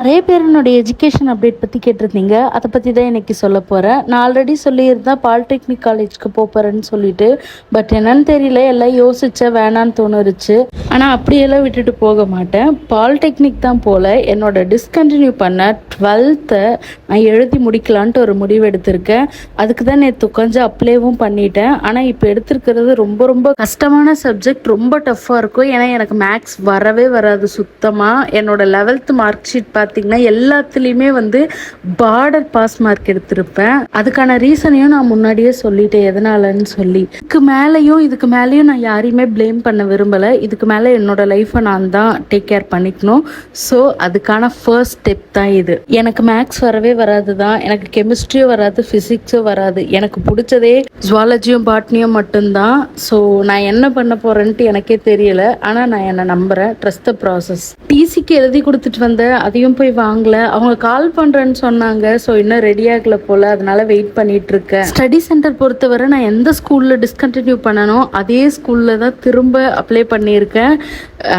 நிறைய பேர் என்னோட எஜுகேஷன் அப்டேட் பற்றி கேட்டிருந்தீங்க. அதை பற்றி தான் இன்னைக்கு சொல்ல போகிறேன். நான் ஆல்ரெடி சொல்லியிருந்தேன் பாலிடெக்னிக் காலேஜ்க்கு போகிறேன்னு சொல்லிட்டு. பட் என்னன்னு தெரியல, எல்லாம் யோசிச்சேன், வேணான்னு தோணுருச்சு. ஆனால் அப்படியெல்லாம் விட்டுட்டு போக மாட்டேன். பாலிடெக்னிக் தான் போல் என்னோட டிஸ்கண்டினியூ பண்ண 12th நான் எழுதி முடிக்கலான்ட்டு ஒரு முடிவு எடுத்திருக்கேன். அதுக்கு தான் நேற்று உட்காந்து அப்ளைவும் பண்ணிட்டேன். ஆனால் இப்போ எடுத்திருக்கிறது ரொம்ப ரொம்ப கஷ்டமான சப்ஜெக்ட், ரொம்ப டஃப்பாக இருக்கும். ஏன்னா எனக்கு மேக்ஸ் வரவே வராது சுத்தமாக. என்னோட 11th மார்க் ஷீட் பார்த்தீங்கன்னா எல்லாத்துலேயுமே பார்டர் பாஸ் மார்க் எடுத்திருப்பேன். அதுக்கான ரீசனையும் நான் முன்னாடியே சொல்லிட்டேன் எதனாலன்னு சொல்லி. இதுக்கு மேலேயும் நான் யாரையுமே ப்ளேம் பண்ண விரும்பலை. இதுக்கு மேலே என்னோட லைஃப்பை நான் தான் டேக் கேர் பண்ணிக்கணும். ஸோ அதுக்கான ஃபர்ஸ்ட் ஸ்டெப் தான் இது. எனக்கு மேக்ஸ் வரவே வராது தான். எனக்கு கெமிஸ்ட்ரியும் வராது, ஃபிசிக்ஸும் வராது. எனக்கு பிடிச்சதே ஜுவாலஜியும் பாட்னியும் மட்டும்தான். ஸோ நான் என்ன பண்ண போகிறேன்ட்டு எனக்கே தெரியல. ஆனால் நான் என்னை நம்புகிறேன். Trust the process. டிசிக்கு எழுதி கொடுத்துட்டு வந்தேன், அதையும் போய் வாங்கல. அவங்க கால் பண்றேன்னு சொன்னாங்க. ஸோ இன்னும் ரெடி ஆகல போல, அதனால வெயிட் பண்ணிட்டு இருக்கேன். ஸ்டடி சென்டர் பொறுத்தவரை நான் எந்த ஸ்கூல்ல டிஸ்கண்டினியூ பண்ணனோ அதே ஸ்கூல்ல தான் திரும்ப அப்ளை பண்ணியிருக்கேன்.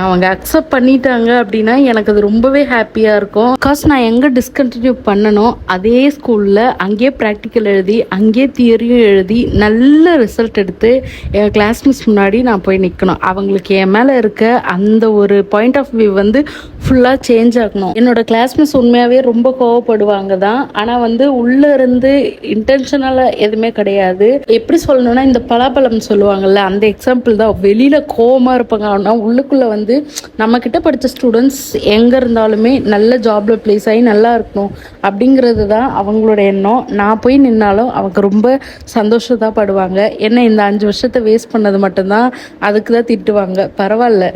அவங்க அக்செப்ட் பண்ணிட்டாங்க அப்படின்னா எனக்கு அது ரொம்பவே ஹாப்பியா இருக்கும். பிகாஸ் நான் எங்க டிஸ்கண்டினியூ பண்ணனோ அதே ஸ்கூல்ல அங்கேயே ப்ராக்டிக்கல் எழுதி அங்கேயே தியரியும் எழுதி நல்ல ரிசல்ட் எடுத்து என் கிளாஸ் மிஸ் முன்னாடி நான் போய் நிற்கணும். அவங்களுக்கு என் மேலே இருக்க அந்த ஒரு பாயிண்ட் ஆஃப் வியூ ஃபுல்லாக சேஞ்ச் ஆகணும். என்னோட கிளாஸ் மிஸ் உண்மையாகவே ரொம்ப கோவப்படுவாங்க தான். ஆனால் உள்ளே இருந்து இன்டென்ஷனலாக எதுவுமே கிடையாது. எப்படி சொல்லணும்னா, இந்த பலாப்பழம் சொல்லுவாங்கல்ல, அந்த எக்ஸாம்பிள் தான். வெளியில் கோவமாக இருப்பாங்க, ஆனால் உள்ளுக்குள்ளே நம்மக்கிட்ட படித்த ஸ்டூடெண்ட்ஸ் எங்கே இருந்தாலுமே நல்ல ஜாபில் ப்ளேஸ் ஆகி நல்லா இருக்கணும் அப்படிங்கிறது தான் அவங்களோட எண்ணம். நான் போய் நின்னாலும் அவங்க ரொம்ப சந்தோஷத்தான் படுவாங்க. என்ன இந்த 5 வருஷத்தை வேஸ்ட் பண்ணது மட்டும்தான் அதுக்கு தான் திட்டுவாங்க. பரவாயில்ல.